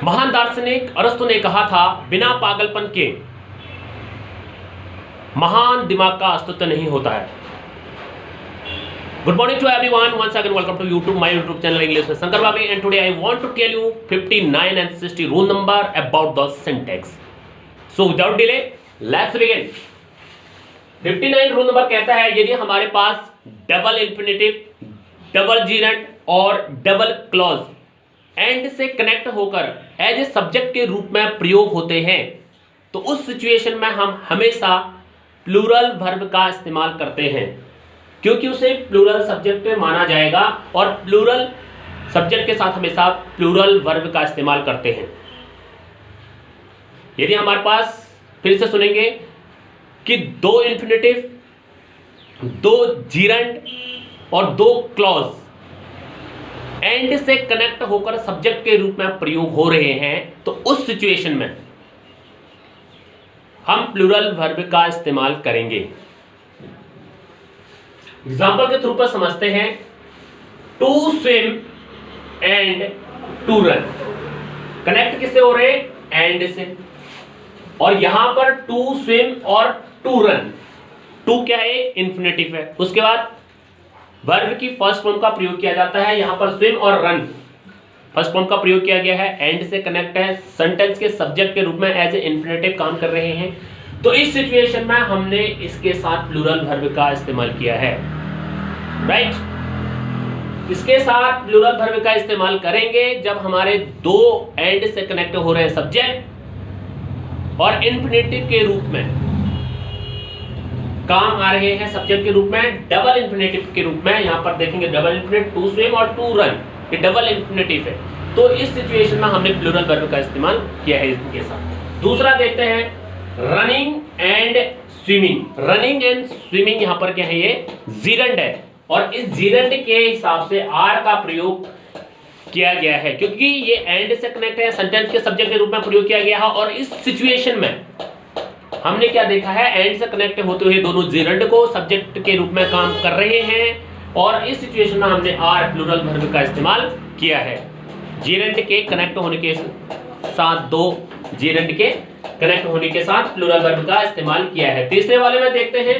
महान दार्शनिक अरस्तु ने कहा था, बिना पागलपन के महान दिमाग का अस्तित्व नहीं होता है। Good morning to everyone, once again welcome to YouTube my YouTube channel English with Shankar Babi, and today I want to tell you 59 and 60 rule number about the syntax. So without delay, let's begin. 59 rule number कहता है, यदि हमारे पास double infinitive, double जीरेंड और double clause and से connect होकर as a subject के रूप में प्रयोग होते हैं, तो उस सिचुएशन में हम हमेशा प्लूरल वर्ब का इस्तेमाल करते हैं, क्योंकि उसे प्लूरल सब्जेक्ट माना जाएगा और प्लूरल सब्जेक्ट के साथ हमेशा प्लूरल वर्ब का इस्तेमाल करते हैं। यदि हमारे पास, फिर से सुनेंगे, कि दो इंफिनिटिव, दो जीरेंड और दो क्लॉज एंड से कनेक्ट होकर सब्जेक्ट के रूप में प्रयोग हो रहे हैं, तो उस सिचुएशन में हम प्लूरल वर्ब का इस्तेमाल करेंगे। एग्जाम्पल के थ्रू पर समझते हैं। To swim and to run, connect किससे हो रहे हैं? एंड से। और यहां पर टू स्विम और टू रन, टू क्या है? इंफिनिटिव है। उसके बाद वर्ब की फर्स्ट फॉर्म का प्रयोग किया जाता है। यहां पर स्विम और रन फर्स्ट फॉर्म का प्रयोग किया गया है, एंड से कनेक्ट है, सेंटेंस के सब्जेक्ट के रूप में एज ए इंफिनिटिव काम कर रहे हैं। तो इस सिचुएशन में हमने इसके साथ प्लूरल वर्ब का इस्तेमाल किया है, राइट। इसके साथ प्लूरल वर्ब का इस्तेमाल करेंगे जब हमारे दो एंड से कनेक्ट हो रहे हैं सब्जेक्ट और इंफिनिटिव के रूप में काम आ रहे हैं सब्जेक्ट के रूप में, डबल इंफिनिटिव के रूप में। यहां पर देखेंगे डबल इंफिनिटिव, टू स्विम और टू रन, ये डबल इंफिनिटिव है। तो इस सिचुएशन में हमने प्लूरल वर्ब का इस्तेमाल किया है इसके साथ। दूसरा देखते हैं, running and swimming. Running and swimming यहां पर क्या है? ये जीरेंड है, और इस जीरेंड के हिसाब से आर का प्रयोग किया गया है, क्योंकि ये एंड से कनेक्ट है, सेंटेंस के सब्जेक्ट के रूप में प्रयोग किया गया है। और इस सिचुएशन में हमने क्या देखा है? एंड से कनेक्ट होते हुए दोनों जीरेंड को सब्जेक्ट के रूप में काम कर रहे हैं, और इस सिचुएशन में हमने आर प्लूरल वर्ब का इस्तेमाल किया है। जीरेंड के कनेक्ट होने के साथ, दो जीरेंड के कनेक्ट होने के साथ प्लूरल वर्ब का इस्तेमाल किया है। तीसरे वाले में देखते हैं,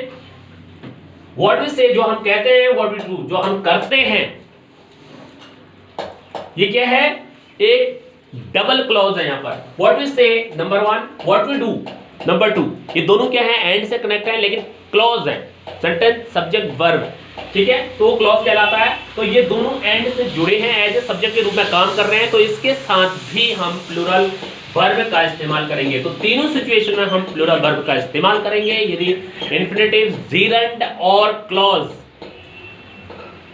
व्हाट वी से, जो हम कहते हैं, व्हाट वी डू, जो हम करते हैं। ये क्या है? एक डबल क्लॉज है यहाँ पर। What we say number 1, what we do number 2। ये दोनों क्या है? एंड से कनेक्ट है, लेकिन क्लॉज है, सेंटेंस सब्जेक्ट वर्ब, ठीक है, तो क्लॉज कहलाता है। तो ये दोनों एंड से जुड़े हैं, एज ए सब्जेक्ट के रूप में काम कर रहे हैं, तो इसके साथ भी हम प्लूरल वर्ब का इस्तेमाल करेंगे। तो तीनों सिचुएशन में हम प्लूरल वर्ब का इस्तेमाल करेंगे। यदि इंफिनिटिव, जीरेंड और क्लॉज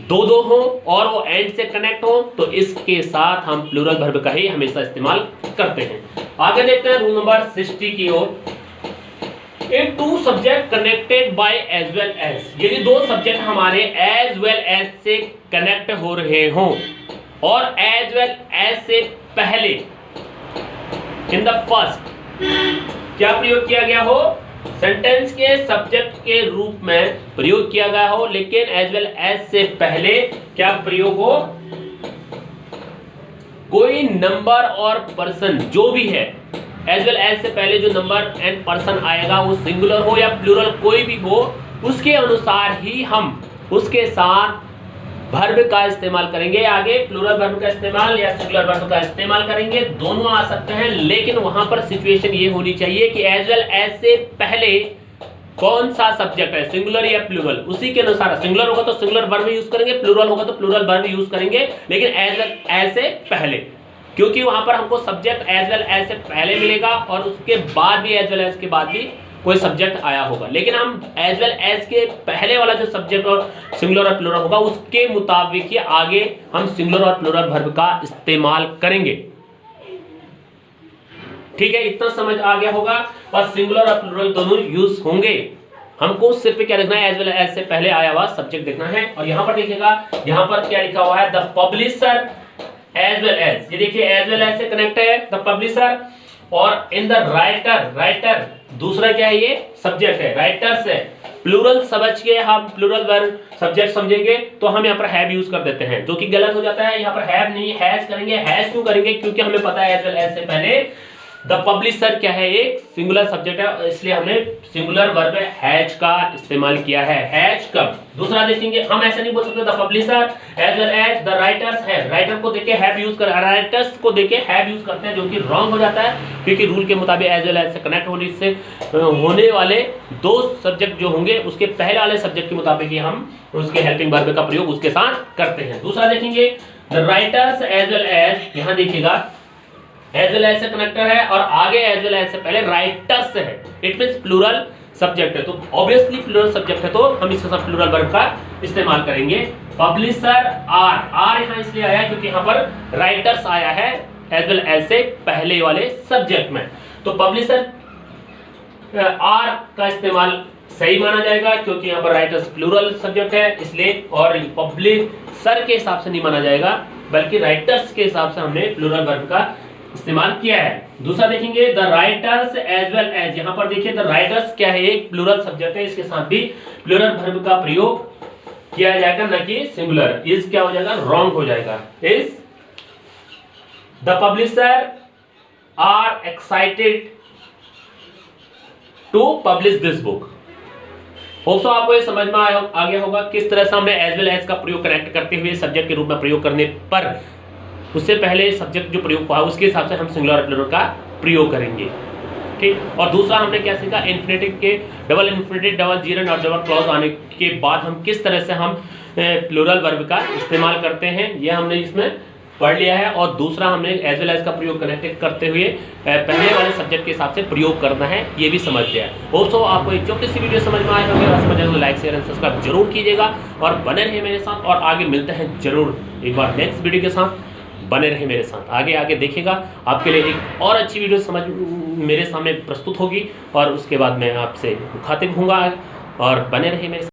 दो हो और वो एंड से कनेक्ट हो, तो इसके साथ हम प्लूरल वर्ब का ही हमेशा इस्तेमाल करते हैं। आगे देखते हैं रूल नंबर 60 की ओर। If two subject connected by as well as, यदि दो सब्जेक्ट हमारे as well as से कनेक्ट हो रहे हों और as well as से पहले in the first क्या प्रयोग किया गया हो? सेंटेंस के सब्जेक्ट के रूप में प्रयोग किया गया हो, लेकिन as well as से पहले क्या प्रयोग हो? कोई नंबर और पर्सन जो भी है, एज वेल एज से पहले जो नंबर एंड पर्सन आएगा वो सिंगुलर हो या प्लूरल कोई भी हो, उसके अनुसार ही हम उसके साथ वर्ब का इस्तेमाल करेंगे। आगे प्लूरल वर्ब का इस्तेमाल या सिंगुलर वर्ब का इस्तेमाल करेंगे, दोनों आ सकते हैं, लेकिन वहां पर सिचुएशन ये होनी चाहिए कि एज वेल एज से पहले कौन सा सब्जेक्ट है, सिंगुलर या प्लूरल, उसी के अनुसार। सिंगुलर होगा तो सिंगुलर वर्ब यूज करेंगे, प्लूरल होगा तो प्लूरल वर्ब यूज करेंगे, लेकिन एज वेल एज से पहले, क्योंकि वहां पर हमको सब्जेक्ट एज वेल एज से पहले मिलेगा और उसके बाद भी एज वेल एज के बाद भी कोई सब्जेक्ट आया होगा, लेकिन हम एज वेल एज के पहले वाला जो सब्जेक्ट और सिंगुलर और प्लूरल होगा उसके मुताबिक ही आगे हम सिंगुलर और प्लूरल वर्ब का इस्तेमाल करेंगे। ठीक है, इतना समझ आ गया होगा। और सिंगुलर और प्लूरल दोनों यूज होंगे, हमको सिर्फ क्या देखना है? एज वेल एज से पहले आया हुआ सब्जेक्ट देखना है। और यहां पर देखिएगा, यहां पर क्या लिखा हुआ है? The publisher as well as, ये देखिए एज वेल एज से कनेक्ट है द पब्लिशर, और इन द राइटर, राइटर दूसरा क्या है? ये सब्जेक्ट है, राइटर्स है, प्लूरल समझ के हम प्लूरल वर्ब सब्जेक्ट समझेंगे तो हम यहाँ पर हैव यूज कर देते हैं, जो कि गलत हो जाता है। यहाँ पर हैव नहीं हैज करेंगे। हैज क्यों करेंगे? क्योंकि हमें पता है एज वेल एज से पहले द पब्लिशर क्या है, एक सिंगुलर सब्जेक्ट है, इसलिए हमने सिंगुलर वर्ब हैज का इस्तेमाल किया है। हैज कब। दूसरा देखेंगे, हम ऐसे नहीं बोल सकते the publisher as well as the writers है। राइटर को देके हैव यूज कर, राइटर्स को देके हैव यूज करते हैं, जो कि रॉन्ग हो जाता है, क्योंकि रूल के मुताबिक एज वेल एज से कनेक्ट होने वाले दो सब्जेक्ट जो होंगे उसके पहले वाले सब्जेक्ट के मुताबिक ही हम उसके हेल्पिंग वर्ब का प्रयोग उसके साथ करते हैं। दूसरा देखेंगे the writers as well as, यहाँ देखिएगा एज वेल एज से कनेक्टर है और आगे एज वेल एज से पहले राइटर्स है। इट मींस प्लूरल सब्जेक्ट है, तो ऑब्वियसली प्लूरल सब्जेक्ट है तो हम इसके साथ प्लूरल वर्ब का इस्तेमाल करेंगे। पब्लिशर आर यहाँ इसलिए आया क्योंकि यहाँ पर राइटर्स आया है एज वेल एज से पहले वाले सब्जेक्ट में, तो पब्लिशर आर का इस्तेमाल सही माना जाएगा क्योंकि यहाँ पर राइटर्स प्लूरल सब्जेक्ट है इसलिए, और पब्लिशर के हिसाब से नहीं माना जाएगा बल्कि राइटर्स के हिसाब से हमने प्लूरल वर्ब का इस्तेमाल किया है। दूसरा देखेंगे the writers as well as, यहाँ पर देखिए द राइटर्स क्या है, एक प्लूरल सब्जेक्ट है, इसके साथ भी प्लूरल वर्ब का प्रयोग किया जाएगा, न कि सिंगुलर। इज क्या हो जाएगा, रॉन्ग हो जाएगा। Is the publisher are excited to publish this book. Hopes आपको ये समझ में आ गया होगा किस तरह से हमने एज वेल एज का प्रयोग कनेक्ट करते हुए सब्जेक्ट के रूप में प्रयोग करने पर उससे पहले सब्जेक्ट जो प्रयोग हुआ उसके हिसाब से हम सिंगुलर और प्लूरल का प्रयोग करेंगे। ठीक, और दूसरा हमने क्या सीखा, इन्फिनेटिव के डबल इन्फिनेटिव, डबल जीरंड और डबल क्लॉज आने के बाद हम किस तरह से हम प्लूरल वर्ब का इस्तेमाल करते हैं, यह हमने इसमें पढ़ लिया है। और दूसरा हमने एज वेल एज का प्रयोग कनेक्ट करते हुए पहले वाले सब्जेक्ट के हिसाब से प्रयोग करना है, ये भी समझ लिया है। होप्स आपको एक छोटी सी वीडियो समझ में आए होगा, समझ आए तो लाइक शेयर एंड सब्सक्राइब जरूर कीजिएगा और बने रहिए मेरे साथ, और आगे मिलते हैं जरूर एक बार नेक्स्ट वीडियो के साथ। बने रहे मेरे साथ, आगे देखिएगा, आपके लिए एक और अच्छी वीडियो समझ मेरे सामने प्रस्तुत होगी और उसके बाद मैं आपसे मुखातिब होऊंगा, और बने रहे मेरे साथ।